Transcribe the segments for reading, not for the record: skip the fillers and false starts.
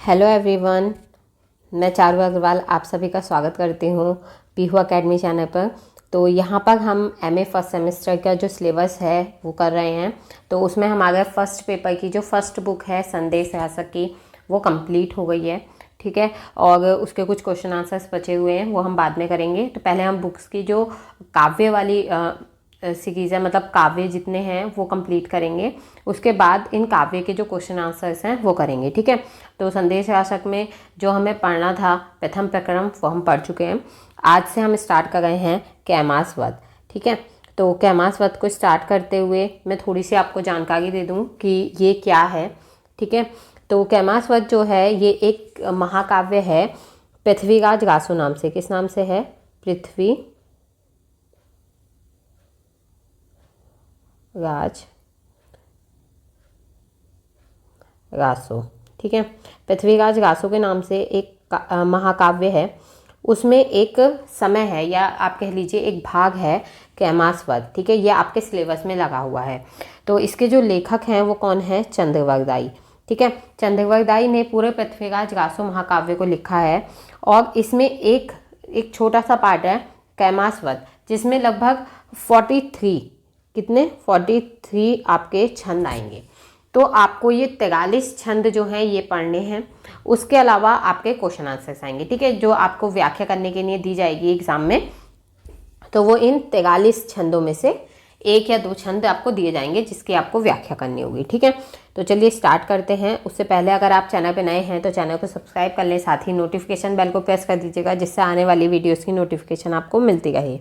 Hello everyone, मैं चारू अग्रवाल आप सभी का स्वागत करती हूँ पीहू एकेडमी चैनल पर। तो यहाँ पर हम एमए फर्स्ट सेमेस्टर का जो सिलेबस है वो कर रहे हैं। तो उसमें हमारे फर्स्ट पेपर की जो फर्स्ट बुक है संदेश शासक की वो कंप्लीट हो गई है, ठीक है। और उसके कुछ क्वेश्चन आंसर्स बचे हुए हैं, वो हम बाद में करेंगे। तो पहले हम बुक्स की जो काव्य वाली सीरीज है, मतलब काव्य जितने हैं वो कंप्लीट करेंगे। उसके बाद इन काव्य के जो क्वेश्चन आंसर्स हैं वो करेंगे, ठीक है। तो संदेश शासक में जो हमें पढ़ना था प्रथम प्रकरण वो हम पढ़ चुके हैं। आज से हम स्टार्ट कर रहे हैं कैमास वध, ठीक है। तो कैमास वध को स्टार्ट करते हुए मैं थोड़ी सी आपको जानकारी दे दूं कि ये क्या है, ठीक है। तो कैमास वध जो है ये एक महाकाव्य है पृथ्वीराज रासो नाम से। किस नाम से है? पृथ्वी राज रासो, ठीक है। पृथ्वीराज रासो के नाम से एक महाकाव्य है। उसमें एक समय है या आप कह लीजिए एक भाग है कैमास वध, ठीक है। ये आपके सिलेबस में लगा हुआ है। तो इसके जो लेखक हैं वो कौन है? चंद्रवरदाई, ठीक है। चंद्रवरदाई ने पूरे पृथ्वीराज रासो महाकाव्य को लिखा है। और इसमें एक छोटा सा पार्ट है कैमास वध, जिसमें लगभग 43 कितने 43 आपके छंद आएंगे। तो आपको ये 43 छंद जो हैं ये पढ़ने हैं। उसके अलावा आपके क्वेश्चन आंसर्स आएंगे, ठीक है, जो आपको व्याख्या करने के लिए दी जाएगी एग्जाम में। तो वो इन 43 छंदों में से एक या दो छंद आपको दिए जाएंगे जिसकी आपको व्याख्या करनी होगी, ठीक है। तो चलिए स्टार्ट करते हैं। उससे पहले अगर आप चैनल पे नए हैं तो चैनल को सब्सक्राइब कर लें, साथ ही नोटिफिकेशन बेल को प्रेस कर दीजिएगा जिससे आने वाली वीडियोज़ की नोटिफिकेशन आपको मिलती रहे।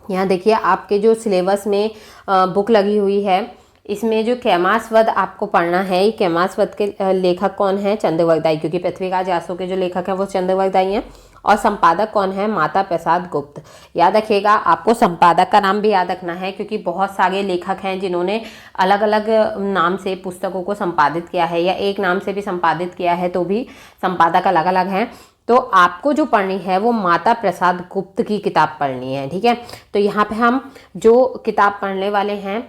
यहाँ देखिए आपके जो सिलेबस में बुक लगी हुई है, इसमें जो कैमास वध आपको पढ़ना है, ये कैमास वध के लेखक कौन है? चंद्रवरदाई, क्योंकि पृथ्वीराज रासो के जो लेखक हैं वो चंद्रवरदाई हैं। और संपादक कौन है? माता प्रसाद गुप्त। याद रखिएगा, आपको संपादक का नाम भी याद रखना है, क्योंकि बहुत सारे लेखक हैं जिन्होंने अलग अलग नाम से पुस्तकों को संपादित किया है, या एक नाम से भी संपादित किया है तो भी संपादक अलग अलग हैं। तो आपको जो पढ़नी है वो माता प्रसाद गुप्त की किताब पढ़नी है, ठीक है। तो यहाँ पे हम जो किताब पढ़ने वाले हैं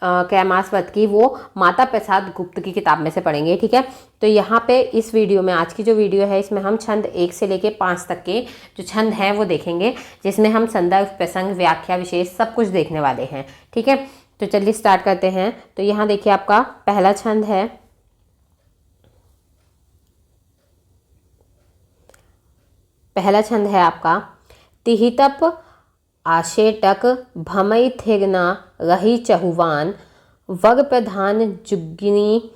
कैमास वध की, वो माता प्रसाद गुप्त की किताब में से पढ़ेंगे, ठीक है। तो यहाँ पे इस वीडियो में, आज की जो वीडियो है, इसमें हम छंद 1 से लेके 5 तक के जो छंद हैं वो देखेंगे, जिसमें हम संदर्भ, प्रसंग, व्याख्या, विशेष सब कुछ देखने वाले हैं, ठीक है। तो चलिए स्टार्ट करते हैं। तो यहाँ देखिए आपका पहला छंद है, आपका तिहितप आशेटक भमई थिरना रही चहुवान वग प्रधान जुग्गिनी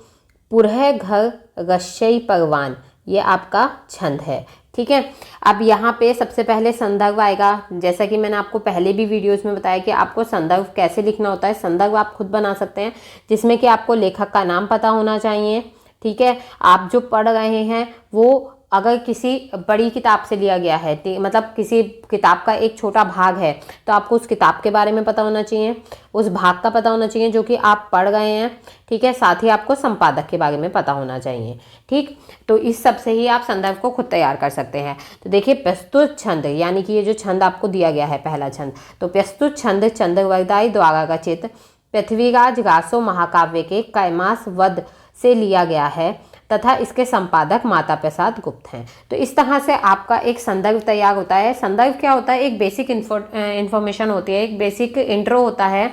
पुरह घर रश्यई परवान। ये आपका छंद है, ठीक है। अब यहाँ पे सबसे पहले संदर्भ आएगा। जैसा कि मैंने आपको पहले भी वीडियोस में बताया कि आपको संदर्भ कैसे लिखना होता है। संदर्भ आप खुद बना सकते हैं, जिसमें कि आपको लेखक का नाम पता होना चाहिए, ठीक है। आप जो पढ़ रहे हैं वो अगर किसी बड़ी किताब से लिया गया है, मतलब किसी किताब का एक छोटा भाग है, तो आपको उस किताब के बारे में पता होना चाहिए, उस भाग का पता होना चाहिए जो कि आप पढ़ रहे हैं, ठीक है। साथ ही आपको संपादक के बारे में पता होना चाहिए, ठीक। तो इस सब से ही आप संदर्भ को खुद तैयार कर सकते हैं। तो देखिए प्रस्तुत छंद, यानी कि ये जो छंद आपको दिया गया है पहला छंद, तो प्रस्तुत छंद चंद्रवरदाई द्वारा रचित पृथ्वीराज रासो महाकाव्य के कैमास वध से लिया गया है तथा इसके संपादक माता प्रसाद गुप्त हैं। तो इस तरह से आपका एक संदर्भ तैयार होता है। संदर्भ क्या होता है? एक बेसिक इन्फॉर्मेशन होती है, एक बेसिक इंट्रो होता है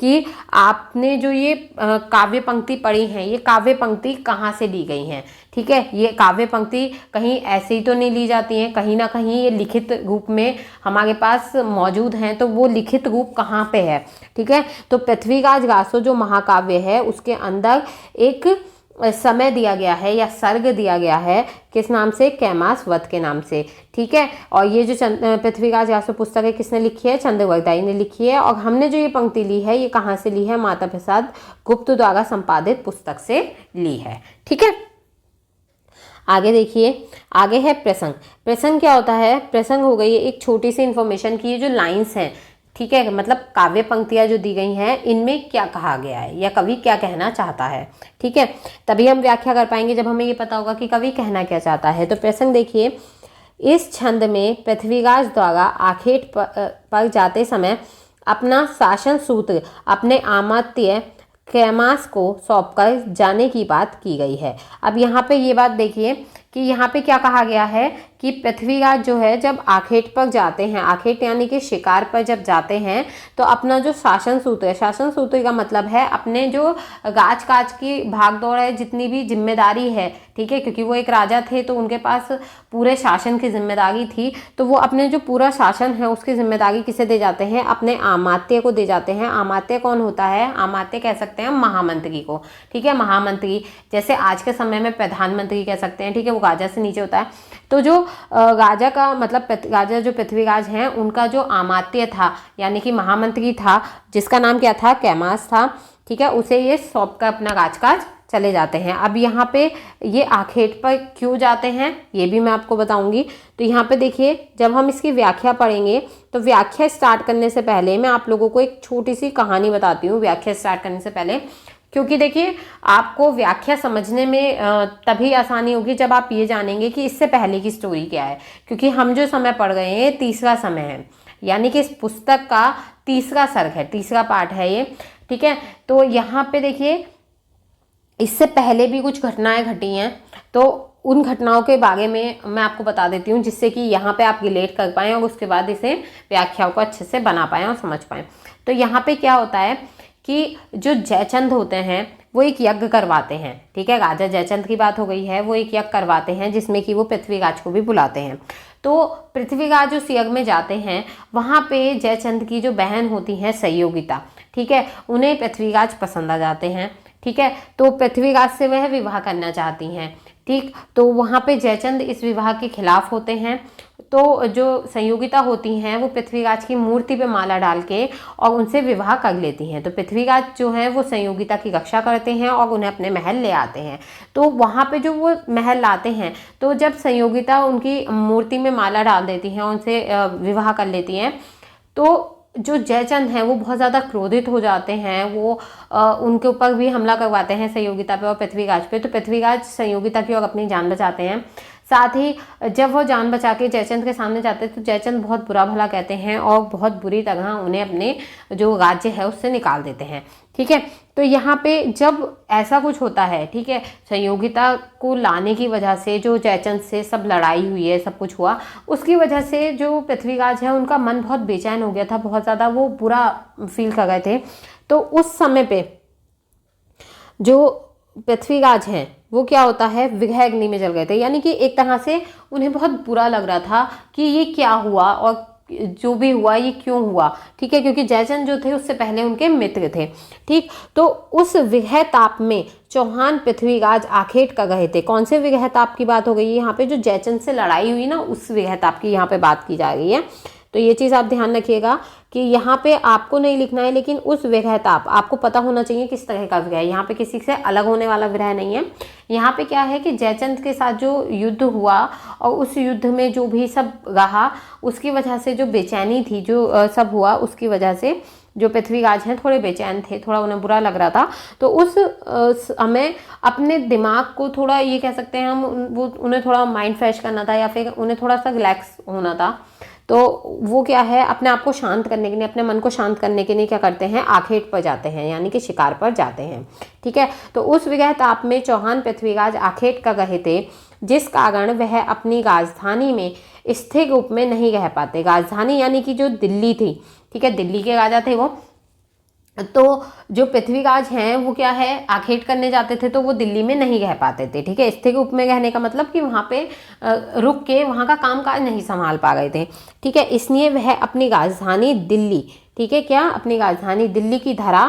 कि आपने जो ये काव्य पंक्ति पढ़ी है, ये काव्य पंक्ति कहाँ से ली गई हैं, ठीक है। ये काव्य पंक्ति कहीं ऐसे ही तो नहीं ली जाती हैं, कहीं ना कहीं ये लिखित रूप में हमारे पास मौजूद हैं। तो वो लिखित रूप कहाँ पे है, ठीक है। तो पृथ्वीराज रासो जो महाकाव्य है उसके अंदर एक समय दिया गया है या सर्ग दिया गया है, किस नाम से? कैमास वध के नाम से, ठीक है। और ये जो पृथ्वीराज रासो पुस्तक है किसने लिखी है? चंद्रवरदाई ने लिखी है। और हमने जो ये पंक्ति ली है ये कहाँ से ली है? माता प्रसाद गुप्त द्वारा संपादित पुस्तक से ली है, ठीक है। आगे देखिए, आगे है प्रसंग। प्रसंग क्या होता है? प्रसंग हो गई एक छोटी सी इंफॉर्मेशन की, ये जो लाइन्स हैं, ठीक है, मतलब काव्य पंक्तियां जो दी गई हैं इनमें क्या कहा गया है या कवि क्या कहना चाहता है, ठीक है। तभी हम व्याख्या कर पाएंगे जब हमें ये पता होगा कि कवि कहना क्या चाहता है। तो प्रसंग देखिए, इस छंद में पृथ्वीराज द्वारा आखेट पर जाते समय अपना शासन सूत्र अपने अमात्य कैमास को सौंपकर जाने की बात की गई है। अब यहाँ पे ये बात देखिए कि यहाँ पे क्या कहा गया है कि पृथ्वीराज जो है जब आखेट पर जाते हैं, आखेट यानी कि शिकार पर जब जाते हैं, तो अपना जो शासन सूत्र है, शासन सूत्र का मतलब है अपने जो गाज काज की भागदौड़ है, जितनी भी जिम्मेदारी है, ठीक है, क्योंकि वो एक राजा थे तो उनके पास पूरे शासन की जिम्मेदारी थी, तो वो अपने जो पूरा शासन है उसकी जिम्मेदारी किसे दे जाते हैं, अपने आमात्य को दे जाते हैं। आमात्य कौन होता है, आमात्य कह सकते हैं महामंत्री को, ठीक है, महामंत्री, जैसे आज के समय में प्रधानमंत्री कह सकते हैं, ठीक है, वो राजा से नीचे होता है। तो जो राजा का मतलब राजा जो पृथ्वीराज हैं उनका जो आमात्य था यानी कि महामंत्री था, जिसका नाम क्या था, कैमास था, ठीक है, उसे ये सौंप कर अपना राजकाज चले जाते हैं। अब यहाँ पे ये आखेट पर क्यों जाते हैं ये भी मैं आपको बताऊंगी। तो यहाँ पे देखिए, जब हम इसकी व्याख्या पढ़ेंगे तो व्याख्या स्टार्ट करने से पहले मैं आप लोगों को एक छोटी सी कहानी बताती हूँ व्याख्या स्टार्ट करने से पहले, क्योंकि देखिए आपको व्याख्या समझने में तभी आसानी होगी जब आप ये जानेंगे कि इससे पहले की स्टोरी क्या है, क्योंकि हम जो समय पढ़ रहे हैं तीसरा समय है, यानी कि इस पुस्तक का तीसरा सर्ग है, तीसरा पार्ट है ये, ठीक है। तो यहाँ पे देखिए इससे पहले भी कुछ घटनाएं घटी हैं, तो उन घटनाओं के बारे में मैं आपको बता देती हूँ, जिससे कि यहाँ पे आप रिलेट कर पाएँ और उसके बाद इसे व्याख्याओं को अच्छे से बना पाएँ और समझ पाएँ। तो यहाँ पे क्या होता है कि जो जयचंद होते हैं वो एक यज्ञ करवाते हैं, ठीक है, राजा जयचंद की बात हो गई है, वो एक यज्ञ करवाते हैं जिसमें कि वो पृथ्वीराज को भी बुलाते हैं। तो पृथ्वीराज उस यज्ञ में जाते हैं, वहाँ पे जयचंद की जो बहन होती हैं संयोगिता, ठीक है, उन्हें पृथ्वीराज पसंद आ जाते हैं, ठीक है, तो पृथ्वीराज से वह विवाह करना चाहती हैं, ठीक। तो वहाँ पे जयचंद इस विवाह के खिलाफ होते हैं, तो जो संयोगिता होती हैं वो पृथ्वीराज की मूर्ति पे माला डाल के और उनसे विवाह कर लेती हैं। तो पृथ्वीराज जो है वो संयोगिता की रक्षा करते हैं और उन्हें अपने महल ले आते हैं। तो वहाँ पे जो वो महल लाते हैं, तो जब संयोगिता उनकी मूर्ति में माला डाल देती हैं, उनसे विवाह कर लेती हैं, तो जो जयचंद हैं वो बहुत ज़्यादा क्रोधित हो जाते हैं, वो उनके ऊपर भी हमला करवाते हैं संयोगिता पे और पृथ्वीराज पे। तो पृथ्वीराज संयोगिता की ओर अपनी जान बचाते हैं। साथ ही जब वो जान बचा के जयचंद के सामने जाते हैं तो जयचंद बहुत बुरा भला कहते हैं और बहुत बुरी तरह उन्हें अपने जो राज्य है उससे निकाल देते हैं, ठीक है। तो यहाँ पे जब ऐसा कुछ होता है, ठीक है, संयोगिता को लाने की वजह से जो जयचंद से सब लड़ाई हुई है, सब कुछ हुआ, उसकी वजह से जो पृथ्वीराज है उनका मन बहुत बेचैन हो गया था, बहुत ज़्यादा वो बुरा फील कर गए थे। तो उस समय पे जो पृथ्वीराज हैं वो क्या होता है, विरह अग्नि में जल गए थे, यानी कि एक तरह से उन्हें बहुत बुरा लग रहा था कि ये क्या हुआ और जो भी हुआ ये क्यों हुआ, ठीक है, क्योंकि जयचंद जो थे उससे पहले उनके मित्र थे, ठीक। तो उस विरह ताप में चौहान पृथ्वीराज आखेट कर गए थे। कौन से विरह ताप की बात हो गई है यहाँ पे, जो जयचंद से लड़ाई हुई ना, उस विरह ताप की यहाँ पे बात की जा रही है। तो ये चीज़ आप ध्यान रखिएगा कि यहाँ पे आपको नहीं लिखना है, लेकिन उस विरह ताप आपको पता होना चाहिए किस तरह का विरह है। यहाँ पे किसी से अलग होने वाला विरह नहीं है। यहाँ पे क्या है कि जयचंद के साथ जो युद्ध हुआ और उस युद्ध में जो भी सब रहा, उसकी वजह से जो बेचैनी थी, जो सब हुआ, उसकी वजह से जो पृथ्वीराज हैं थोड़े बेचैन थे, थोड़ा उन्हें बुरा लग रहा था। तो उस हमें अपने दिमाग को थोड़ा, ये कह सकते हैं हम, वो उन्हें थोड़ा माइंड फ्रेश करना था या फिर उन्हें थोड़ा सा रिलैक्स होना था। तो वो क्या है, अपने आप को शांत करने के लिए, अपने मन को शांत करने के लिए क्या करते हैं, आखेट पर जाते हैं, यानी कि शिकार पर जाते हैं, ठीक है। तो उस विरह ताप में चौहान पृथ्वीराज आखेट कर रहे थे, जिस कारण वह अपनी राजधानी में स्थिर रूप में नहीं रह पाते। राजधानी यानी कि जो दिल्ली थी, ठीक है, दिल्ली के राजा थे वो। तो जो पृथ्वीराज हैं वो क्या है, आखेट करने जाते थे तो वो दिल्ली में नहीं रह पाते थे, ठीक है। स्थिर रूप में रहने का मतलब कि वहाँ पे रुक के वहाँ का काम काज नहीं संभाल पा रहे थे, ठीक है। इसलिए वह अपनी राजधानी दिल्ली, ठीक है, क्या अपनी राजधानी दिल्ली की धरा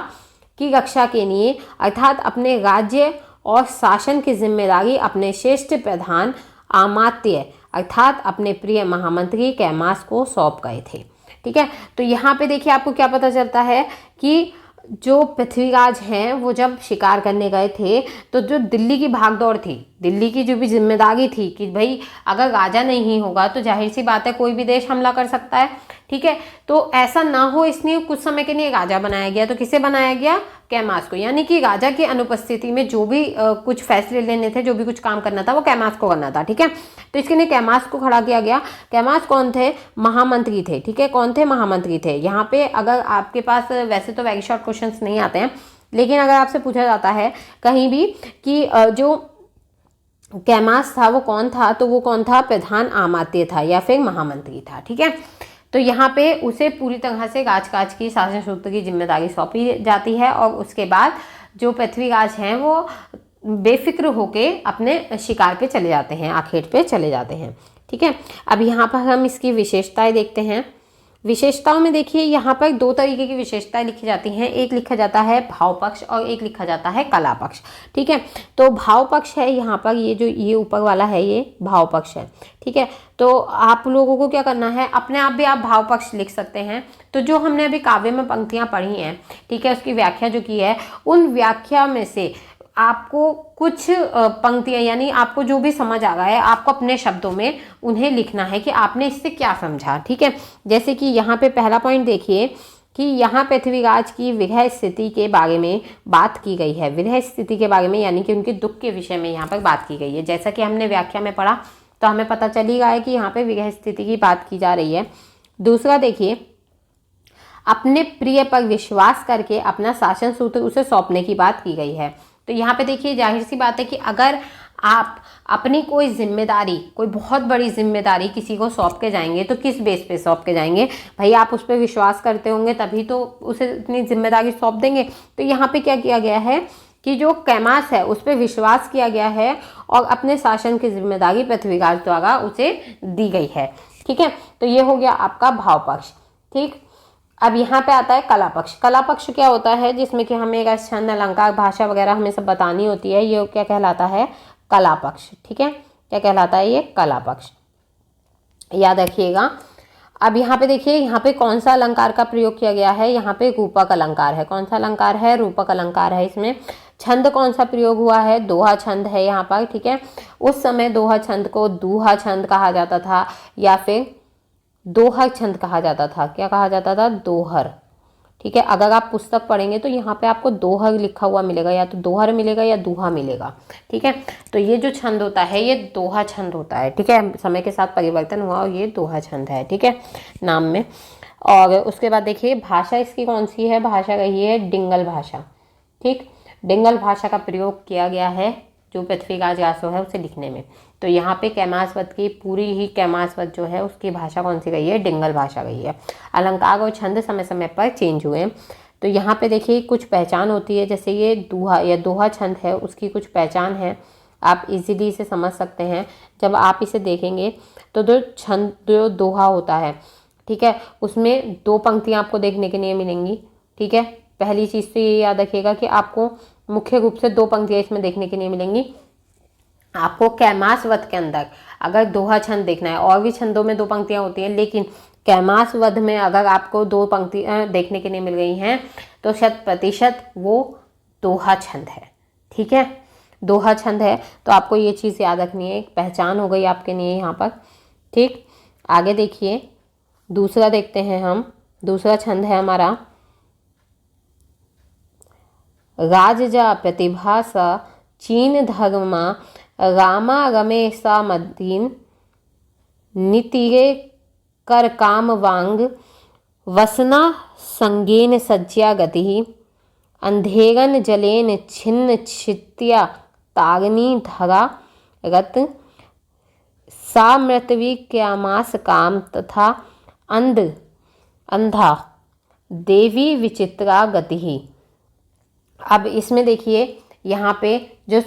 की रक्षा के लिए, अर्थात अपने राज्य और शासन की जिम्मेदारी अपने श्रेष्ठ प्रधान आमात्य अर्थात अपने प्रिय महामंत्री कैमास को सौंप गए थे, ठीक है। तो यहाँ पे देखिए आपको क्या पता चलता है कि जो पृथ्वीराज हैं वो जब शिकार करने गए थे तो जो दिल्ली की भागदौड़ थी, दिल्ली की जो भी जिम्मेदारी थी कि भाई अगर राजा नहीं होगा तो जाहिर सी बात है कोई भी देश हमला कर सकता है, ठीक है। तो ऐसा ना हो इसलिए कुछ समय के लिए राजा बनाया गया। तो किसे बनाया गया, कैमास को, यानी कि राजा की अनुपस्थिति में जो भी कुछ फैसले लेने थे, जो भी कुछ काम करना था वो कैमास को करना था, ठीक है। तो इसके लिए कैमास को खड़ा किया गया। कैमास कौन थे, महामंत्री थे, ठीक है। कौन थे, महामंत्री थे। यहाँ पे अगर आपके पास वैसे तो वेरी शॉर्ट क्वेश्चंस नहीं आते हैं, लेकिन अगर आपसे पूछा जाता है कहीं भी कि जो कैमास था वो कौन था, तो वो कौन था, प्रधान आमात्य था या फिर महामंत्री था। ठीक है, तो यहाँ पे उसे पूरी तरह से राजकाज की शासन सूत्र की जिम्मेदारी सौंपी जाती है और उसके बाद जो पृथ्वीराज हैं वो बेफिक्र होके अपने शिकार पे चले जाते हैं, आखेट पे चले जाते हैं। ठीक है, अब यहाँ पर हम इसकी विशेषताएं देखते हैं। विशेषताओं में देखिए यहाँ पर दो तरीके की विशेषताएं लिखी जाती हैं, एक लिखा जाता है भाव पक्ष और एक लिखा जाता है कला पक्ष। ठीक है, तो भाव पक्ष है यहाँ पर, ये जो ये ऊपर वाला है ये भाव पक्ष है। ठीक है, तो आप लोगों को क्या करना है, अपने आप भी आप भाव पक्ष लिख सकते हैं। तो जो हमने अभी काव्य में पंक्तियां पढ़ी हैं, ठीक है, उसकी व्याख्या जो की है, उन व्याख्या में से आपको कुछ पंक्तियां, यानी आपको जो भी समझ आ रहा है आपको अपने शब्दों में उन्हें लिखना है कि आपने इससे क्या समझा। ठीक है, जैसे कि यहाँ पे पहला पॉइंट देखिए कि यहाँ पृथ्वीराज की विरह स्थिति के बारे में बात की गई है। विरह स्थिति के बारे में यानी कि उनके दुख के विषय में यहाँ पर बात की गई है। जैसा कि हमने व्याख्या में पढ़ा तो हमें पता चल ही गया है कि यहाँ पे विरह स्थिति की बात की जा रही है। दूसरा देखिए, अपने प्रिय पर विश्वास करके अपना शासन सूत्र उसे सौंपने की बात की गई है। तो यहाँ पे देखिए जाहिर सी बात है कि अगर आप अपनी कोई जिम्मेदारी, कोई बहुत बड़ी जिम्मेदारी किसी को सौंप के जाएंगे तो किस बेस पे सौंप के जाएंगे, भाई आप उस पर विश्वास करते होंगे तभी तो उसे इतनी जिम्मेदारी सौंप देंगे। तो यहाँ पे क्या किया गया है कि जो कैमास है उस पर विश्वास किया गया है और अपने शासन की जिम्मेदारी पृथ्वीराज द्वारा उसे दी गई है। ठीक है, तो ये हो गया आपका भाव पक्ष। ठीक, अब यहाँ पे आता है कला पक्ष। कला पक्ष क्या होता है, जिसमें कि हमें एक छंद, अलंकार, भाषा वगैरह हमें सब बतानी होती है, ये क्या कहलाता है, कला पक्ष। ठीक है, क्या कहलाता है, ये कला पक्ष, याद रखिएगा। अब यहाँ पे देखिए, यहाँ पे कौन सा अलंकार का प्रयोग किया गया है, यहाँ पे रूपक अलंकार है। कौन सा अलंकार है, रूपक अलंकार है। इसमें छंद कौन सा प्रयोग हुआ है, दोहा छंद है यहाँ पर। ठीक है, उस समय दोहा छंद को दूहा छंद कहा जाता था या फिर दोहर छंद कहा जाता था। क्या कहा जाता था, दोहर। ठीक है, अगर आप पुस्तक पढ़ेंगे तो यहाँ पे आपको दोहर लिखा हुआ मिलेगा, या तो दोहर मिलेगा या दूहा मिलेगा। ठीक है, तो ये जो छंद होता है ये दोहा छंद होता है। ठीक है, समय के साथ परिवर्तन हुआ और ये दोहा छंद है। ठीक है, नाम में। और उसके बाद देखिए भाषा इसकी कौन सी है, भाषा रही है डिंगल भाषा। ठीक, डिंगल भाषा का प्रयोग किया गया है जो पृथ्वीराज रासो है उसे लिखने में। तो यहाँ पे कैमासवत की पूरी ही कैमासवत जो है उसकी भाषा कौन सी गई है, डिंगल भाषा गई है। अलंकार और छंद समय समय पर चेंज हुए। तो यहाँ पे देखिए कुछ पहचान होती है, जैसे ये दूहा या दोहा छंद है उसकी कुछ पहचान है, आप इजीली इसे समझ सकते हैं। जब आप इसे देखेंगे तो जो छंद, जो दोहा होता है, ठीक है, उसमें दो पंक्तियाँ आपको देखने के लिए मिलेंगी। ठीक है, पहली चीज़ तो ये याद रखिएगा कि आपको मुख्य रूप से दो पंक्तियाँ इसमें देखने के लिए मिलेंगी। आपको कैमासवत के अंदर अगर दोहा छंद देखना है, और भी छंदों में दो पंक्तियां होती हैं, लेकिन कैमासवत में अगर आपको दो पंक्तियां देखने के लिए मिल गई हैं तो 100% वो दोहा छंद है। ठीक है, दोहा छंद है। तो आपको ये चीज़ याद रखनी है, एक पहचान हो गई आपके लिए यहाँ पर। ठीक, आगे देखिए दूसरा देखते हैं हम। दूसरा छंद है हमारा राजजा प्रतिभा सा चीन धर्मा रामा रमेशा मदीन नितिरे कर काम वांग वसना संगेन सज्जा गति अंधेरन जलेन छिन्न छित्या तागनी धरा रत सा मृतवी क्यामास काम तथा अंधा देवी विचित्रा गति। अब इसमें देखिए यहाँ पे जो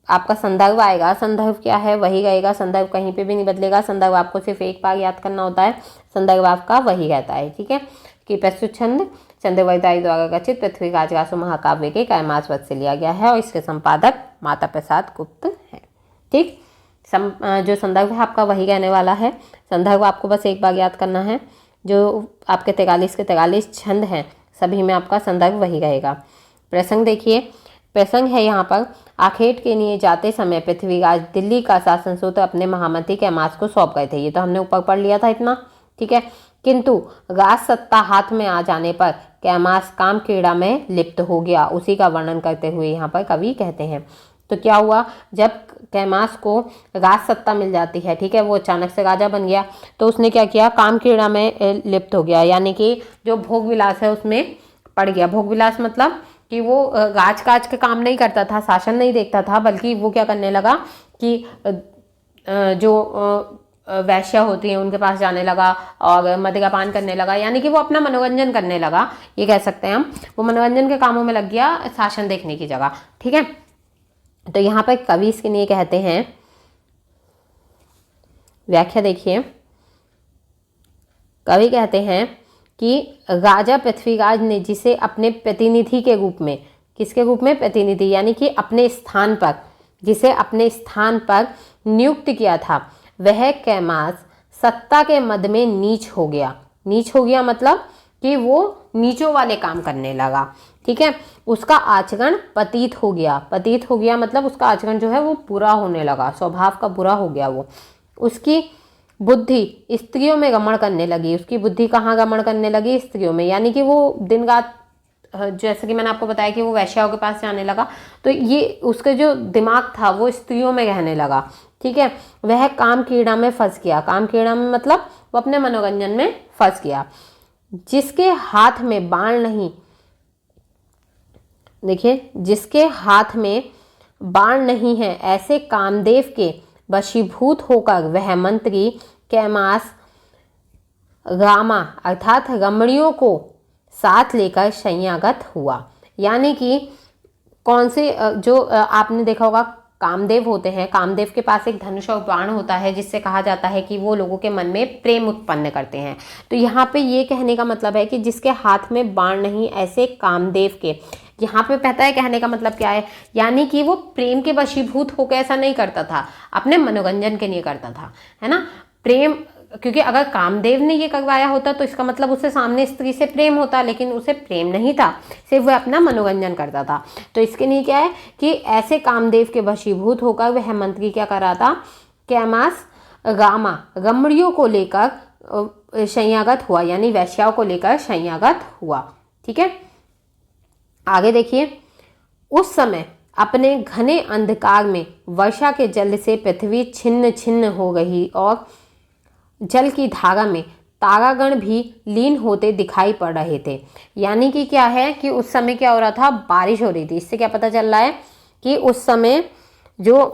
आपका संदर्भ आएगा, संदर्भ क्या है वही रहेगा, संदर्भ कहीं पे भी नहीं बदलेगा। संदर्भ आपको सिर्फ एक बार याद करना होता है, संदर्भ आपका वही रहता है। ठीक है, कि प्रस्तुत छंद चंद्रवर्ती द्वारा रचित पृथ्वीराज रासो महाकाव्य के कैमासवत से लिया गया है और इसके संपादक माता प्रसाद गुप्त हैं। ठीक, जो संदर्भ है आपका वही रहने वाला है। संदर्भ आपको बस एक बार याद करना है। जो आपके 43 के 43 छंद हैं सभी में आपका संदर्भ वही रहेगा। प्रसंग देखिए, प्रसंग है यहाँ पर, आखेट के लिए जाते समय पृथ्वीराज दिल्ली का शासन सूत्र अपने महामंत्री कैमास को सौंप गए थे। ये तो हमने ऊपर पढ़ लिया था इतना। ठीक है, किंतु राज सत्ता हाथ में आ जाने पर कैमास काम क्रीड़ा में लिप्त हो गया। उसी का वर्णन करते हुए यहाँ पर कवि कहते हैं। तो क्या हुआ, जब कैमास को राज सत्ता मिल जाती है, ठीक है, वो अचानक से राजा बन गया, तो उसने क्या किया, काम क्रीड़ा में लिप्त हो गया, यानी कि जो भोग विलास है उसमें पड़ गया। भोग विलास मतलब कि वो राज काज के काम नहीं करता था, शासन नहीं देखता था, बल्कि वो क्या करने लगा कि जो वैश्या होती हैं उनके पास जाने लगा और मदिरा पान करने लगा, यानी कि वो अपना मनोरंजन करने लगा, ये कह सकते हैं हम। वो मनोरंजन के कामों में लग गया शासन देखने की जगह। ठीक है, तो यहाँ पर कवि इसके लिए कहते हैं, व्याख्या देखिए, कवि कहते हैं कि राजा पृथ्वीराज ने जिसे अपने प्रतिनिधि के रूप में, किसके रूप में, प्रतिनिधि, यानी कि अपने स्थान पर, जिसे अपने स्थान पर नियुक्त किया था, वह कैमास सत्ता के मद में नीच हो गया। नीच हो गया मतलब कि वो नीचों वाले काम करने लगा। ठीक है, उसका आचरण पतित हो गया। पतित हो गया मतलब उसका आचरण जो है वो बुरा होने लगा, स्वभाव का बुरा हो गया वो। उसकी बुद्धि स्त्रियों में गमन करने लगी। उसकी बुद्धि कहाँ गमन करने लगी, स्त्रियों में, यानी कि वो दिन रात, जैसे कि मैंने आपको बताया कि वो वैश्याओं के पास जाने लगा, तो ये उसका जो दिमाग था वो स्त्रियों में रहने लगा। ठीक है, वह काम कीड़ा में फंस गया। काम कीड़ा में मतलब वो अपने मनोरंजन में फंस गया। जिसके हाथ में बाण नहीं, देखिए, जिसके हाथ में बाण नहीं है, ऐसे कामदेव के वशीभूत होकर वह मंत्री कैमास रामा अर्थात रमणियों को साथ लेकर शय्यागत हुआ। यानी कि कौन से, जो आपने देखा होगा कामदेव होते हैं, कामदेव के पास एक धनुष और बाण होता है, जिससे कहा जाता है कि वो लोगों के मन में प्रेम उत्पन्न करते हैं। तो यहाँ पे ये कहने का मतलब है कि जिसके हाथ में बाण नहीं, ऐसे कामदेव के, यहाँ पे पता है कहने का मतलब क्या है, यानी कि वो प्रेम के वशीभूत होकर ऐसा नहीं करता था, अपने मनोरंजन के लिए करता था, है ना, प्रेम। क्योंकि अगर कामदेव ने ये करवाया होता तो इसका मतलब उसे सामने स्त्री से प्रेम होता, लेकिन उसे प्रेम नहीं था, सिर्फ वह अपना मनोरंजन करता था। तो इसके लिए क्या है कि ऐसे कामदेव के वशीभूत होकर वह मंत्री क्या कर रहा था, कैमास रामा रमणियों को लेकर शय्यागत हुआ, यानी वैश्याओं को लेकर शय्यागत हुआ। ठीक है, आगे देखिए, उस समय अपने घने अंधकार में वर्षा के जल से पृथ्वी छिन्न छिन्न हो गई और जल की धारा में तारागण भी लीन होते दिखाई पड़ रहे थे। यानी कि क्या है कि उस समय क्या हो रहा था, बारिश हो रही थी। इससे क्या पता चल रहा है कि उस समय जो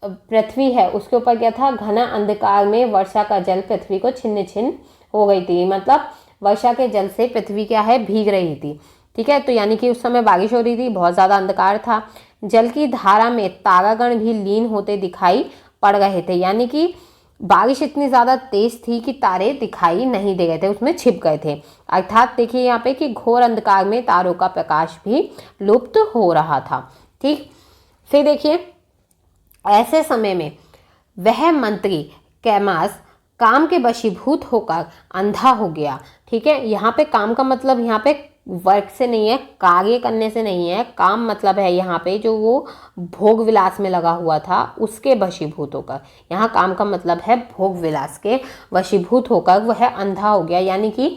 पृथ्वी है उसके ऊपर क्या था, घना अंधकार में वर्षा का जल पृथ्वी को छिन्न छिन्न हो गई थी, मतलब वर्षा के जल से पृथ्वी क्या है, भीग रही थी। ठीक है, तो यानी कि उस समय बारिश हो रही थी, बहुत ज़्यादा अंधकार था, जल की धारा में तारागण भी लीन होते दिखाई पड़ रहे थे, यानी कि बारिश इतनी ज़्यादा तेज थी कि तारे दिखाई नहीं दे रहे थे, उसमें छिप गए थे। अर्थात देखिए यहाँ पे कि घोर अंधकार में तारों का प्रकाश भी लुप्त हो रहा था। ठीक, फिर देखिए, ऐसे समय में वह मंत्री कैमास काम के वशीभूत होकर अंधा हो गया। ठीक है, यहाँ पे काम का मतलब यहाँ पे वर्क से नहीं है, कार्य करने से नहीं है, काम मतलब है यहाँ पे जो वो भोग विलास में लगा हुआ था उसके वशीभूत होकर। यहाँ काम का मतलब है भोग विलास के वशीभूत होकर वह अंधा हो गया। यानी कि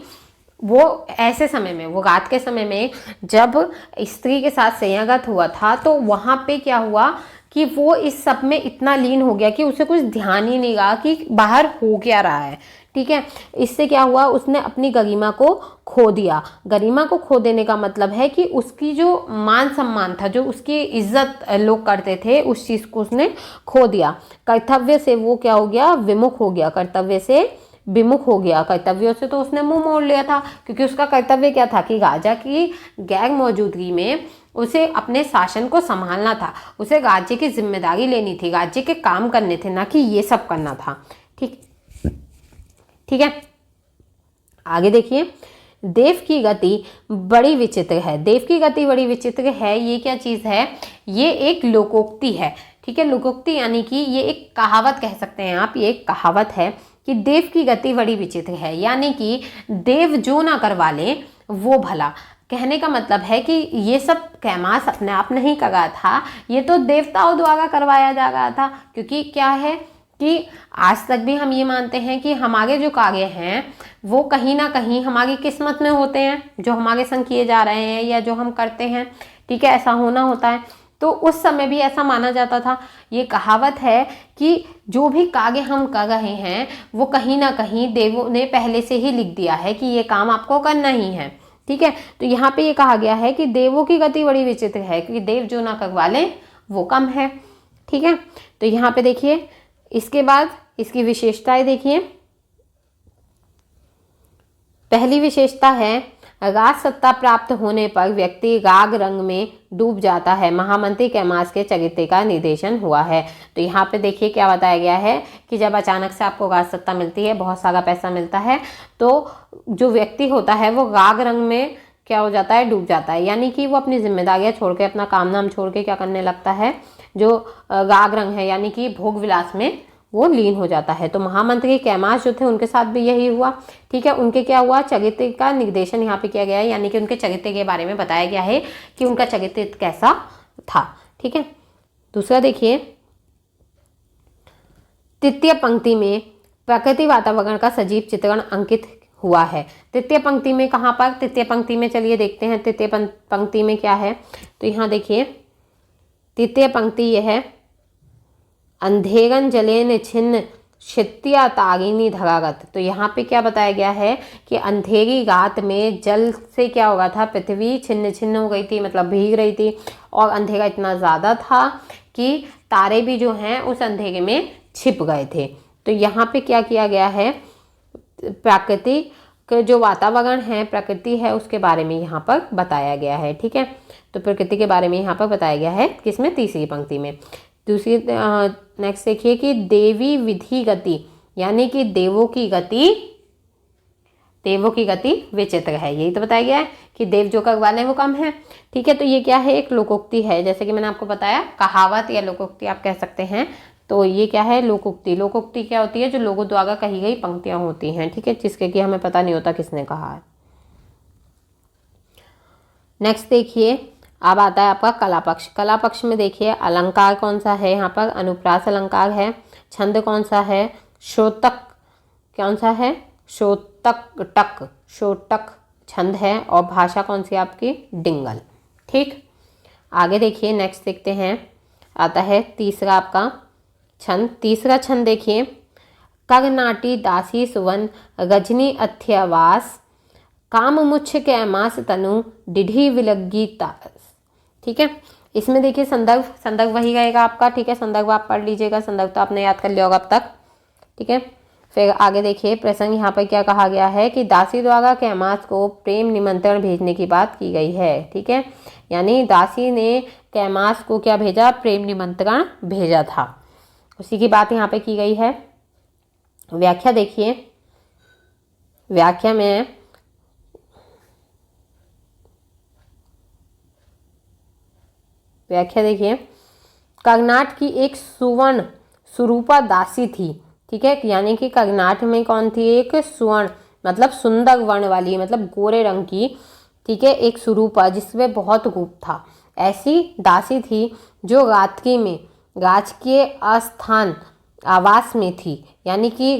वो ऐसे समय में, वो रात के समय में जब स्त्री के साथ संयोग हुआ था, तो वहाँ पे क्या हुआ कि वो इस सब में इतना लीन हो गया कि उसे कुछ ध्यान ही नहीं रहा कि बाहर हो क्या रहा है। ठीक है, इससे क्या हुआ, उसने अपनी गरिमा को खो दिया। गरिमा को खो देने का मतलब है कि उसकी जो मान सम्मान था, जो उसकी इज्जत लोग करते थे, उस चीज़ को उसने खो दिया। कर्तव्य से वो क्या हो गया, विमुख हो गया, कर्तव्य से विमुख हो गया। कर्तव्यों से तो उसने मुंह मोड़ लिया था, क्योंकि उसका कर्तव्य क्या था कि राजा की गैर मौजूदगी में उसे अपने शासन को संभालना था, उसे राज्य की जिम्मेदारी लेनी थी, राज्य के काम करने थे, ना कि ये सब करना था। ठीक है, आगे देखिए, देव की गति बड़ी विचित्र है। देव की गति बड़ी विचित्र है, ये क्या चीज़ है, ये एक लोकोक्ति है। ठीक है, लोकोक्ति यानी कि ये एक कहावत कह सकते हैं आप, ये एक कहावत है कि देव की गति बड़ी विचित्र है, यानी कि देव जो ना करवा ले वो भला। कहने का मतलब है कि ये सब कैमास अपने आप नहीं कर रहा था, ये तो देवताओं द्वारा करवाया जा रहा था। क्योंकि क्या है कि आज तक भी हम ये मानते हैं कि हमारे जो कार्य हैं वो कहीं ना कहीं हमारी किस्मत में होते हैं, जो हमारे संग किए जा रहे हैं या जो हम करते हैं। ठीक है, ऐसा होना होता है। तो उस समय भी ऐसा माना जाता था। ये कहावत है कि जो भी कार्य हम कर रहे हैं वो कहीं ना कहीं देवों ने पहले से ही लिख दिया है कि ये काम आपको करना ही है। ठीक है। तो यहाँ पे ये कहा गया है कि देवों की गति बड़ी विचित्र है, क्योंकि देव जो ना करवा लें वो कम है, ठीक है। तो यहाँ पे देखिए, इसके बाद इसकी विशेषताएं देखिए। पहली विशेषता है, राज सत्ता प्राप्त होने पर व्यक्ति राग रंग में डूब जाता है। महामंत्री कैमास के चरित्र का निर्देशन हुआ है। तो यहाँ पे देखिए क्या बताया गया है कि जब अचानक से आपको राज सत्ता मिलती है, बहुत सारा पैसा मिलता है, तो जो व्यक्ति होता है वो राग रंग में क्या हो जाता है, डूब जाता है। यानी कि वो अपनी जिम्मेदारियां छोड़ के, अपना काम नाम छोड़ के क्या करने लगता है, जो राग रंग है यानी कि भोग विलास में वो लीन हो जाता है। तो महामंत्री कैमास जो थे उनके साथ भी यही हुआ, ठीक है। उनके क्या हुआ, चरित्र का निर्देशन यहाँ पे किया गया है, यानी कि उनके चरित्र के बारे में बताया गया है कि उनका चरित्र कैसा था, ठीक है। दूसरा देखिए, तृतीय पंक्ति में प्रकृति वातावरण का सजीव चित्रण अंकित हुआ है। तृतीय पंक्ति में कहाँ पर, तृतीय पंक्ति में चलिए देखते हैं तृतीय पंक्ति में क्या है। तो यहाँ देखिए, तृतीय पंक्ति यह है, अंधेरन जलेन छिन्न क्षत्रिया तागिनी धरागत। तो यहाँ पे क्या बताया गया है कि अंधेरी रात में जल से क्या हो गया था, पृथ्वी छिन्न छिन्न हो गई थी, मतलब भीग रही थी, और अंधेरा इतना ज़्यादा था कि तारे भी जो हैं उस अंधेरे में छिप गए थे। तो यहाँ पे क्या किया गया है, प्रकृति के जो वातावरण है, प्रकृति है, उसके बारे में यहाँ पर बताया गया है, ठीक है। तो प्रकृति के बारे में यहाँ पर बताया गया है, किसमें, तीसरी पंक्ति में। दूसरी नेक्स्ट देखिए कि देवी विधि गति, यानी कि देवों की गति विचित्र है। यही तो बताया गया है कि देव जो करवा लें वो कम है, ठीक है। तो ये क्या है, एक लोकोक्ति है, जैसे कि मैंने आपको बताया, कहावत या लोकोक्ति आप कह सकते हैं। तो ये क्या है, लोकोक्ति। लोकोक्ति क्या होती है, जो लोगों द्वारा कही गई पंक्तियां होती हैं, ठीक है, जिसके कि हमें पता नहीं होता किसने कहा है। नेक्स्ट देखिए, अब आता है आपका कला पक्ष। कला पक्ष में देखिए, अलंकार कौन सा है, यहाँ पर अनुप्रास अलंकार है। छंद कौन सा है, शोतक कौन सा है, शोटक छंद है। और भाषा कौन सी आपकी, डिंगल, ठीक। आगे देखिए, नेक्स्ट देखते हैं, आता है तीसरा आपका छंद। तीसरा छंद देखिए, करनाटी दासी सुवन रजनी अथ्यवास काम मुच्छ कैमास तनु डिढ़ी विलग्गी तास, ठीक है। इसमें देखिए संदर्भ वही रहेगा आपका, ठीक है। संदर्भ आप पढ़ लीजिएगा, संदर्भ तो आपने याद कर लिया होगा अब तक, ठीक है। फिर आगे देखिए, प्रसंग यहाँ पर क्या कहा गया है कि दासी द्वारा कैमास को प्रेम निमंत्रण भेजने की बात की गई है, ठीक है। यानी दासी ने कैमास को क्या भेजा, प्रेम निमंत्रण भेजा था, उसी की बात यहाँ पे की गई है। व्याख्या देखिए, व्याख्या में देखिए, कर्नाट की एक सुवर्ण सुरूपा दासी थी, ठीक है। यानी कि कर्नाट में कौन थी, एक सुवर्ण मतलब सुंदर वर्ण वाली, मतलब गोरे रंग की, ठीक है, एक सुरूपा जिसमें बहुत रूप था, ऐसी दासी थी जो रात्रि में राजकीय आस्थान आवास में थी। यानी कि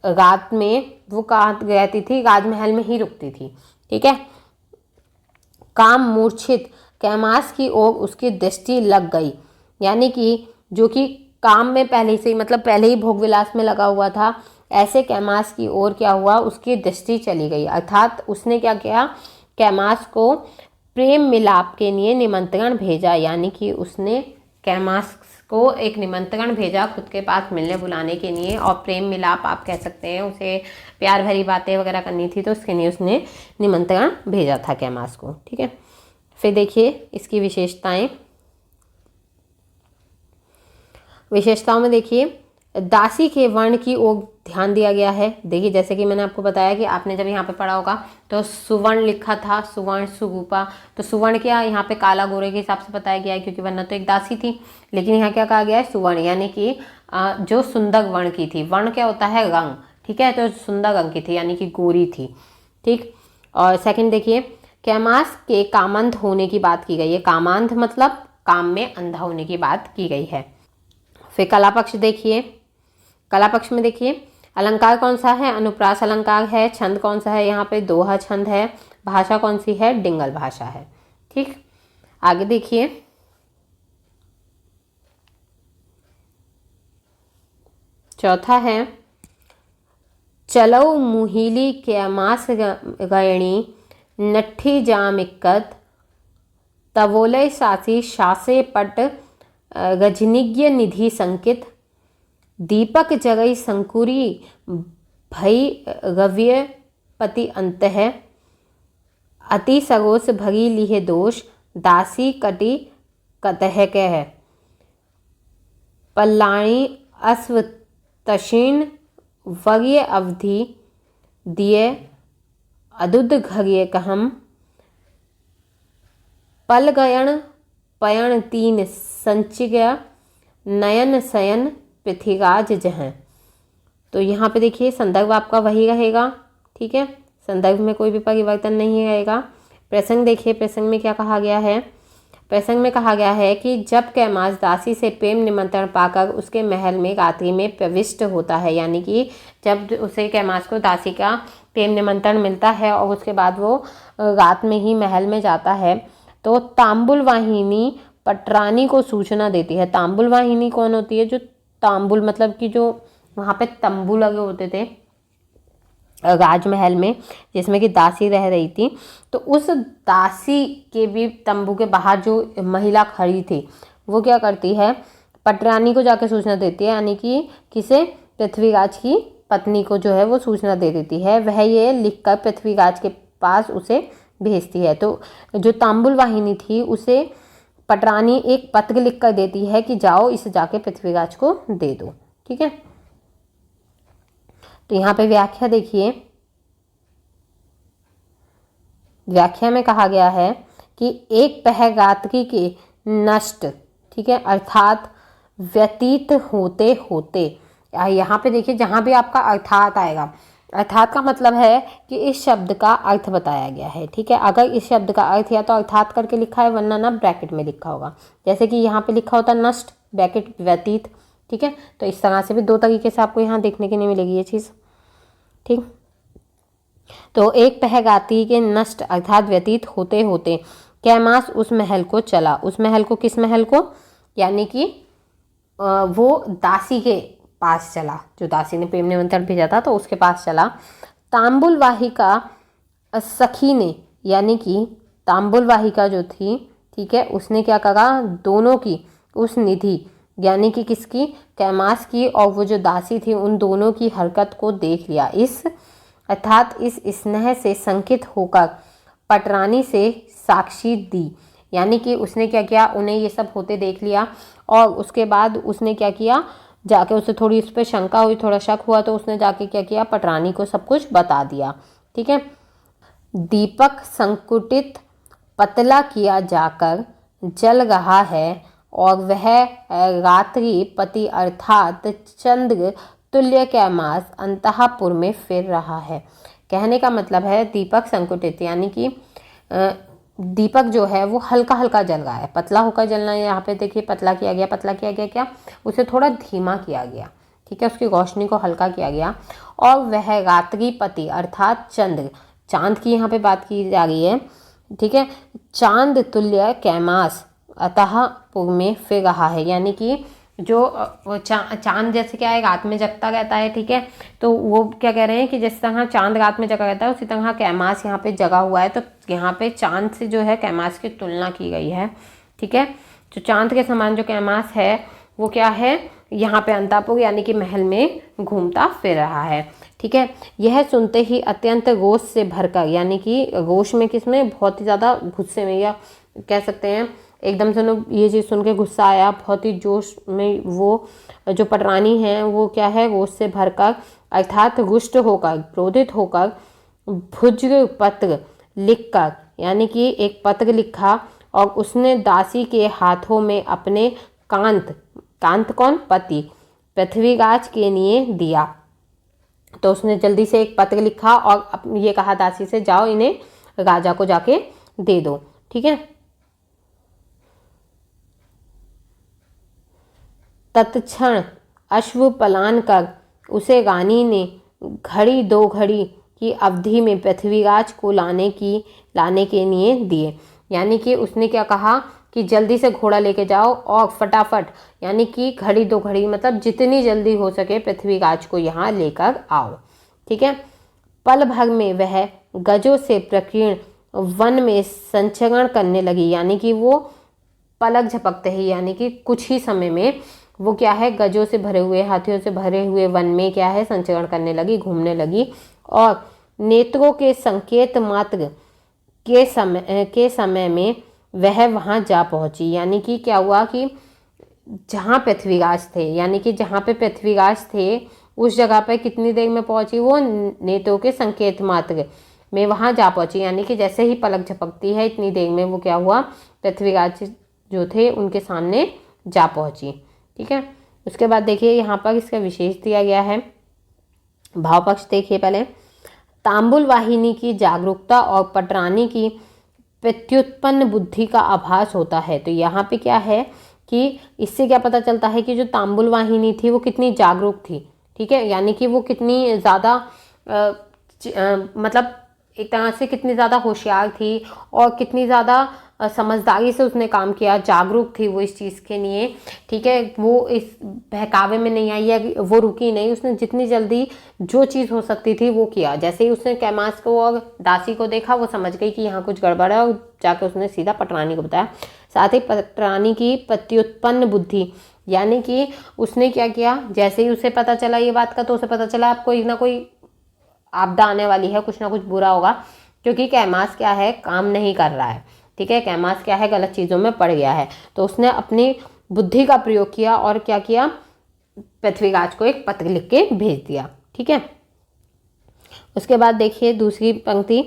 रात में वो कहाँ रहती थी, राजमहल में ही रुकती थी, ठीक है। काम मूर्छित कैमास की ओर उसकी दृष्टि लग गई, यानी कि जो कि काम में पहले से ही, मतलब पहले ही भोग विलास में लगा हुआ था, ऐसे कैमास की ओर क्या हुआ, उसकी दृष्टि चली गई। अर्थात उसने क्या किया, कैमास को प्रेम मिलाप के लिए निमंत्रण भेजा, यानी कि उसने कैमास को एक निमंत्रण भेजा खुद के पास मिलने बुलाने के लिए, और प्रेम मिलाप आप कह सकते हैं, उसे प्यार भरी बातें वगैरह करनी थी, तो उसके लिए उसने निमंत्रण भेजा था कैमास को, ठीक है। फिर देखिए इसकी विशेषताओं में देखिए, दासी के वर्ण की ओर ध्यान दिया गया है। देखिए जैसे कि मैंने आपको बताया कि आपने जब यहाँ पे पढ़ा होगा तो सुवर्ण लिखा था, सुवर्ण सुरूपा, तो सुवर्ण क्या यहाँ पे काला गोरे के हिसाब से बताया गया है, क्योंकि वरना तो एक दासी थी, लेकिन यहाँ क्या कहा गया है, सुवर्ण, यानी कि जो सुंदर वर्ण की थी। वर्ण क्या होता है, रंग, ठीक है, तो सुंदर रंग की थी, यानी कि गोरी थी, ठीक। और सेकंड देखिए, कैमास के कामांध होने की बात की गई है। कामांध मतलब काम में अंधा होने की बात की गई है। फिर कला पक्ष देखिए, कला पक्ष में देखिए, अलंकार कौन सा है, अनुप्रास अलंकार है। छंद कौन सा है, यहाँ पे दोहा छंद है। भाषा कौन सी है, डिंगल भाषा है, ठीक। आगे देखिए, चौथा है, चलो मुहिली कैमास गयणी नट्ठी जाम इक्कत तवोलय सासी शासे पट रजनिज्ञ निधि संकित दीपक जगई संकुरी भई गव्य पति अंत है अति सरोस भरी लिहे दोष दासी कटी कतह के है पल्लाणी अश्व तशीण वर्य अवधि दिए अदुद घर्य कहम पल गयण पयण तीन संचिया नयन शयन पृथ्वीराज जह। तो यहाँ पे देखिए संदर्भ आपका वही रहेगा, ठीक है, संदर्भ में कोई भी परिवर्तन नहीं रहेगा। प्रसंग देखिए, प्रसंग में क्या कहा गया है। प्रसंग में कहा गया है कि जब कैमास दासी से प्रेम निमंत्रण पाकर उसके महल में रात्रि में प्रविष्ट होता है, यानी कि जब उसे कैमास को दासी का प्रेम निमंत्रण मिलता है और उसके बाद वो रात में ही महल में जाता है, तो तांबुल वाहिनी पटरानी को सूचना देती है। तांबुल वाहिनी कौन होती है? जो तांबुल मतलब कि जो वहाँ पे तंबू लगे होते थे राजमहल में, जिसमें कि दासी रह रही थी, तो उस दासी के भी तंबू के बाहर जो महिला खड़ी थी वो क्या करती है, पटरानी को जाकर सूचना देती है, यानी कि किसे? पृथ्वीराज की पत्नी को जो है वो सूचना दे देती है। वह ये लिखकर पृथ्वीराज के पास उसे भेजती है। तो जो तांबुल वाहिनी थी उसे पटरानी एक पत्र लिख कर देती है कि जाओ इसे जाके पृथ्वीराज को दे दो, ठीक है। तो यहाँ पे व्याख्या देखिए, व्याख्या में कहा गया है कि एक पहर रात्रि के नष्ट, ठीक है, अर्थात व्यतीत होते होते। यहाँ पे देखिए जहाँ भी आपका अर्थात आएगा, अर्थात का मतलब है कि इस शब्द का अर्थ बताया गया है, ठीक है। अगर इस शब्द का अर्थ या तो अर्थात करके लिखा है, वरना ना ब्रैकेट में लिखा होगा, जैसे कि यहाँ पे लिखा होता नष्ट ब्रैकेट व्यतीत, ठीक है। तो इस तरह से भी दो तरीके से आपको यहाँ देखने के लिए मिलेगी ये चीज़, ठीक। तो एक पहर रात्रि के नष्ट अर्थात व्यतीत होते होते कैमास उस महल को चला। उस महल को, किस महल को? यानी कि वो दासी के पास चला, जो दासी ने प्रेम निमंत्रण भेजा था तो उसके पास चला। तांबुल वाहिका सखी ने, यानी कि तांबुल वाहिका जो थी, ठीक है, उसने क्या करा, दोनों की उस निधि यानी कि किसकी? कैमास की और वो जो दासी थी उन दोनों की हरकत को देख लिया। इस अर्थात इस स्नेह से संकित होकर पटरानी से साक्षी दी, यानी कि उसने क्या किया, उन्हें ये सब होते देख लिया और उसके बाद उसने क्या किया, जाके उसे थोड़ी उस पर शंका हुई, थोड़ा शक हुआ, तो उसने जाके क्या किया, पटरानी को सब कुछ बता दिया, ठीक है। दीपक संकुटित पतला किया जाकर जल रहा है और वह रात्रि पति अर्थात चंद्र तुल्य कैमास अंतःपुर में फिर रहा है। कहने का मतलब है दीपक संकुटित, यानी कि दीपक जो है वो हल्का हल्का जल रहा है, पतला होकर जलना। यहाँ पे देखिए पतला किया गया, पतला किया गया क्या, उसे थोड़ा धीमा किया गया, ठीक है, उसकी रोशनी को हल्का किया गया। और वह रात्रिपति अर्थात चंद्र, चांद की यहाँ पे बात की जा रही है, ठीक है, चांद तुल्य कैमास अंतःपुर में फिर रहा है, यानी कि जो चांद जैसे क्या है रात में जगता रहता है, ठीक है, तो वो क्या कह रहे हैं कि जिस तरह चांद रात में जगा रहता है उसी तरह कैमास यहाँ पे जगा हुआ है। तो यहाँ पे चांद से जो है कैमास की तुलना की गई है, ठीक है। जो चांद के समान जो कैमास है वो क्या है, यहाँ पे अंतःपुर यानी कि महल में घूमता फिर रहा है, ठीक है। यह सुनते ही अत्यंत रोष से भरकर, यानी कि रोष में किसमें, बहुत ही ज़्यादा गुस्से में, या कह सकते हैं एकदम से ये चीज़ सुन के गुस्सा आया, बहुत ही जोश में वो जो पटरानी है वो क्या है, रोष से भरकर अर्थात रुष्ट होकर, क्रोधित होकर भुज पत्र लिखकर, यानी कि एक पत्र लिखा और उसने दासी के हाथों में अपने कांत कौन, पति पृथ्वीराज के लिए दिया। तो उसने जल्दी से एक पत्र लिखा और ये कहा दासी से, जाओ इन्हें राजा को जाके दे दो, ठीक है। तत्क्षण अश्व पलान कर उसे रानी ने घड़ी दो घड़ी की अवधि में पृथ्वीराज को लाने के लिए दिए, यानी कि उसने क्या कहा कि जल्दी से घोड़ा लेके जाओ और फटाफट, यानी कि घड़ी दो घड़ी मतलब जितनी जल्दी हो सके पृथ्वीराज को यहाँ लेकर आओ, ठीक है। पल भर में वह गजों से प्रकीर्ण वन में संचरण करने लगी, यानी कि वो पलक झपकते ही, यानी कि कुछ ही समय में वो क्या है, गजों से भरे हुए, हाथियों से भरे हुए वन में क्या है, संचरण करने लगी, घूमने लगी। और नेत्रों के संकेत मात्र के समय में वह वहां जा पहुंची। यानी कि क्या हुआ कि जहाँ पृथ्वीराज थे, यानी कि जहाँ पे पृथ्वीराज थे उस जगह पर कितनी देर में पहुंची, वो नेत्रों के संकेत मात्र में वहां जा पहुंची। यानी कि जैसे ही पलक झपकती है इतनी देर में वो क्या हुआ, पृथ्वीराज जो थे उनके सामने जा पहुंची। ठीक है, उसके बाद देखिए यहाँ पर इसका विशेष दिया गया है। भाव पक्ष देखिए पहले, तांबुल वाहिनी की जागरूकता और पटरानी की प्रत्युत्पन्न बुद्धि का आभास होता है। तो यहाँ पे क्या है कि इससे क्या पता चलता है कि जो तांबुल वाहिनी थी वो कितनी जागरूक थी। ठीक है, यानी कि वो कितनी ज़्यादा मतलब एक तरह से कितनी ज़्यादा होशियार थी और कितनी ज़्यादा समझदारी से उसने काम किया, जागरूक थी वो इस चीज़ के लिए। ठीक है, वो इस बहकावे में नहीं आई है, वो रुकी नहीं, उसने जितनी जल्दी जो चीज़ हो सकती थी वो किया। जैसे ही उसने कैमास को और दासी को देखा वो समझ गई कि यहाँ कुछ गड़बड़ है और जाकर उसने सीधा पटरानी को बताया। साथ ही पटरानी की प्रत्युत्पन्न बुद्धि, यानी कि उसने क्या किया, जैसे ही उसे पता चला ये बात का, तो उसे पता चला अब कोई ना कोई आपदा आने वाली है, कुछ ना कुछ बुरा होगा, क्योंकि कैमास क्या है, काम नहीं कर रहा है। ठीक है, कैमास क्या है, गलत चीज़ों में पड़ गया है। तो उसने अपनी बुद्धि का प्रयोग किया और क्या किया, पृथ्वीराज को एक पत्र लिख के भेज दिया। ठीक है, उसके बाद देखिए दूसरी पंक्ति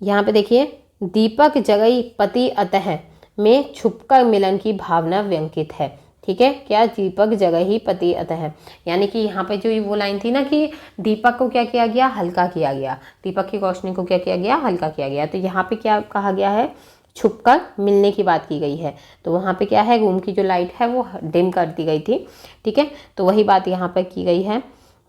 यहाँ पे देखिए, दीपक जगई पति अतः में छुपकर मिलन की भावना व्यंकित है। ठीक है, क्या, दीपक जगह ही पति अतः, यानी कि यहाँ पे जो वो लाइन थी ना कि दीपक को क्या किया गया, हल्का किया गया, दीपक की रोशनी को क्या किया गया, हल्का किया गया। तो यहाँ पे क्या कहा गया है, छुपकर मिलने की बात की गई है। तो वहाँ पे क्या है, रूम की जो लाइट है वो डिम कर दी गई थी। ठीक है, तो वही बात यहाँ पर की गई है।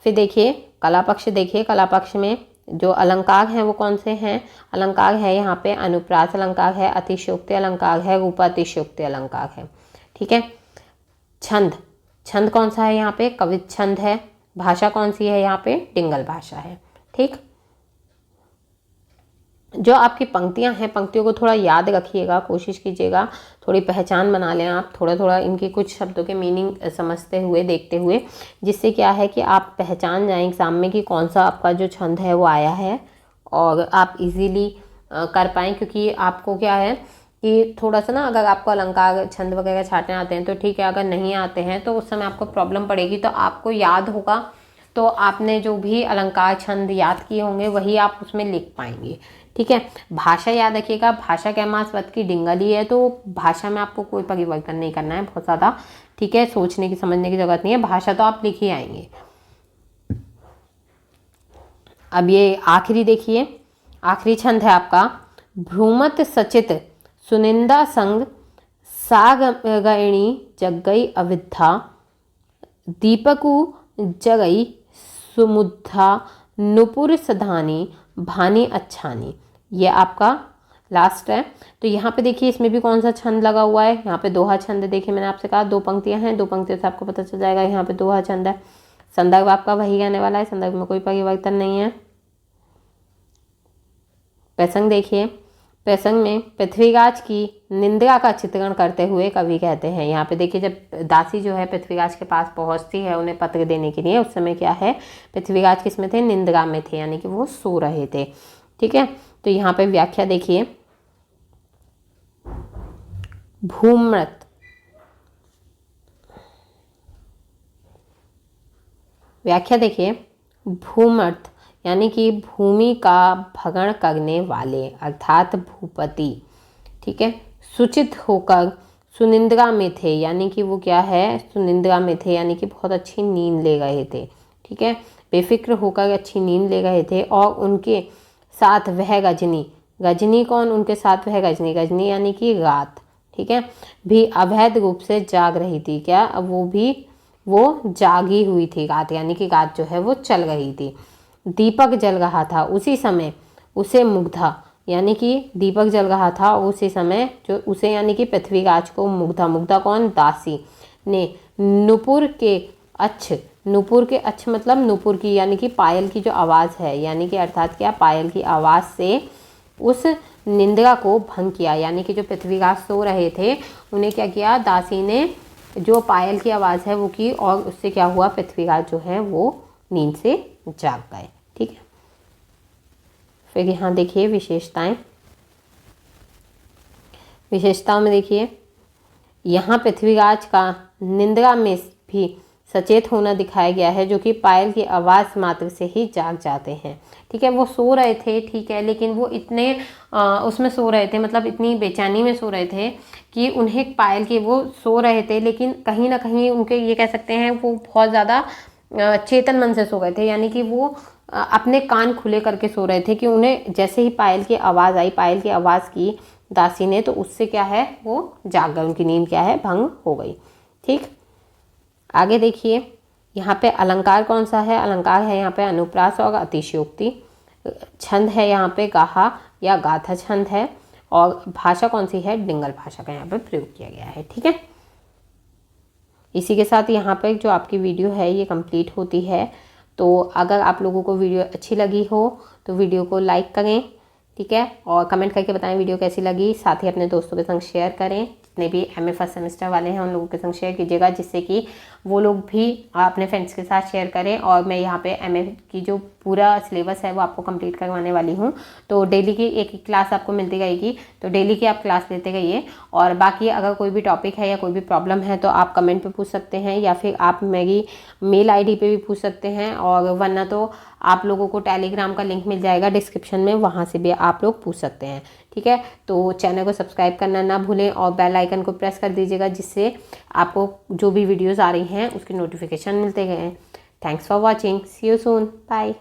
फिर देखिए कला पक्ष, देखिए कला पक्ष में जो अलंकार हैं वो कौन से हैं, अलंकार है यहाँ पे अनुप्रास अलंकार है, अतिशयोक्ति अलंकार है, रूपातिशयोक्ति अलंकार है। ठीक है, छंद, छंद कौन सा है यहाँ पे, कवित छंद है। भाषा कौन सी है यहाँ पे, डिंगल भाषा है। ठीक, जो आपकी पंक्तियां हैं, पंक्तियों को थोड़ा याद रखिएगा, कोशिश कीजिएगा, थोड़ी पहचान बना लें आप, थोड़ा थोड़ा इनके कुछ शब्दों के मीनिंग समझते हुए, देखते हुए, जिससे क्या है कि आप पहचान जाएं एग्जाम में कि कौन सा आपका जो छंद है वो आया है और आप इजीली कर पाएँ। क्योंकि आपको क्या है कि थोड़ा सा ना, अगर आपको अलंकार छंद वगैरह छाटने आते हैं तो ठीक है, अगर नहीं आते हैं तो उस समय आपको प्रॉब्लम पड़ेगी। तो आपको याद होगा तो आपने जो भी अलंकार छंद याद किए होंगे वही आप उसमें लिख पाएंगे। ठीक है, भाषा याद रखिएगा, भाषा कैमास वत की डिंगली है, तो भाषा में आपको कोई परिवर्तन नहीं करना है बहुत ज़्यादा। ठीक है, सोचने की समझने की जरूरत नहीं है, भाषा तो आप लिख ही आएंगे। अब ये आखिरी देखिए, आखिरी छंद है आपका, भ्रूमत सचित सुनिंदा संग सागणी जगई अविद्या, दीपकु जगई सुमुद्धा नुपुर सधानी भानी अच्छानी। ये आपका लास्ट है। तो यहाँ पे देखिए इसमें भी कौन सा छंद लगा हुआ है, यहाँ पे दोहा छंद। देखिए मैंने आपसे कहा 2 पंक्तियां हैं, 2 पंक्तियों से आपको पता चल जाएगा यहाँ पे दोहा छंद है। संदर्भ आपका वही आने वाला है, संदर्भ में कोई परिवर्तन नहीं है। प्रसंग देखिए, प्रसंग में पृथ्वीराज की निंदा का चित्रण करते हुए कवि कहते हैं, यहाँ पे देखिए जब दासी जो है पृथ्वीराज के पास पहुंचती है उन्हें पत्र देने के लिए, उस समय क्या है, पृथ्वीराज किस में थे, निंदा में थे, यानी कि वो सो रहे थे। ठीक है, तो यहाँ पे व्याख्या देखिए, भूमृत, व्याख्या देखिए, भूमर्थ यानी कि भूमि का भरण करने वाले अर्थात भूपति। ठीक है, सुचित होकर सुनिंद्रा में थे, यानी कि वो क्या है, सुनिंद्रा में थे, यानी कि बहुत अच्छी नींद ले रहे थे। ठीक है, बेफिक्र होकर अच्छी नींद ले रहे थे। और उनके साथ वह रजनी, रजनी कौन, उनके साथ वह रजनी, रजनी यानी कि रात। ठीक है, भी अवैध रूप से जाग रही थी। क्या, अब वो जागी हुई थी रात, यानी कि रात जो है वो चल रही थी। दीपक जल रहा था, उसी समय उसे मुग्धा, यानी कि दीपक जल रहा था और उसी समय जो उसे, यानी कि पृथ्वीराज को मुग्धा, मुग्धा कौन, दासी ने नुपुर के अच्छ, नुपुर के अच्छ मतलब नुपुर की, यानी कि पायल की जो आवाज़ है, यानी कि अर्थात क्या, पायल की आवाज़ से उस निंद्रा को भंग किया। यानी कि जो पृथ्वीराज सो रहे थे उन्हें क्या किया, दासी ने जो पायल की आवाज़ है वो की, और उससे क्या हुआ, पृथ्वीराज जो है वो नींद से जाग गए। ठीक है, फिर यहाँ देखिए विशेषताओं में देखिए, यहाँ पृथ्वीराज का निंद्रा में भी सचेत होना दिखाया गया है, जो कि पायल की आवाज़ मात्र से ही जाग जाते हैं। ठीक है, वो सो रहे थे, ठीक है, लेकिन वो इतने उसमें सो रहे थे, मतलब इतनी बेचैनी में सो रहे थे कि उन्हें पायल की, वो सो रहे थे लेकिन कहीं ना कहीं उनके, ये कह सकते हैं, वो बहुत ज़्यादा चेतन मन से सो गए थे। यानी कि वो अपने कान खुले करके सो रहे थे कि उन्हें जैसे ही पायल की आवाज़ आई, पायल की आवाज़ की दासी ने, तो उससे क्या है, वो जाग गए, उनकी नींद क्या है, भंग हो गई। ठीक, आगे देखिए, यहाँ पे अलंकार कौन सा है, अलंकार है यहाँ पे अनुप्रास और अतिशयोक्ति। छंद है यहाँ पे गाहा या गाथा छंद है, और भाषा कौन सी है, डिंगल भाषा का यहाँ पे प्रयोग किया गया है। ठीक है, इसी के साथ यहाँ पे जो आपकी वीडियो है ये कंप्लीट होती है। तो अगर आप लोगों को वीडियो अच्छी लगी हो तो वीडियो को लाइक करें, ठीक है, और कमेंट करके बताएं वीडियो कैसी लगी। साथ ही अपने दोस्तों के संग शेयर करें, जितने भी MA फर्स्ट सेमेस्टर वाले हैं उन लोगों के संग शेयर कीजिएगा, जिससे कि वो लोग भी अपने फ्रेंड्स के साथ शेयर करें। और मैं यहाँ पे MA की जो पूरा सिलेबस है वो आपको कंप्लीट करवाने वाली हूँ। तो डेली की एक क्लास आपको मिलती रहेगी, तो डेली की आप क्लास लेते रहिए। और बाकी अगर कोई भी टॉपिक है या कोई भी प्रॉब्लम है तो आप कमेंट पे पूछ सकते हैं, या फिर आप मेरी मेल ID पे भी पूछ सकते हैं, और वरना तो आप लोगों को टेलीग्राम का लिंक मिल जाएगा डिस्क्रिप्शन में, वहाँ से भी आप लोग पूछ सकते हैं। ठीक है, तो चैनल को सब्सक्राइब करना ना भूलें और बेल आइकन को प्रेस कर दीजिएगा, जिससे आपको जो भी वीडियोस आ रही हैं उसकी नोटिफिकेशन मिलते गए। Thanks for watching, see you soon, bye.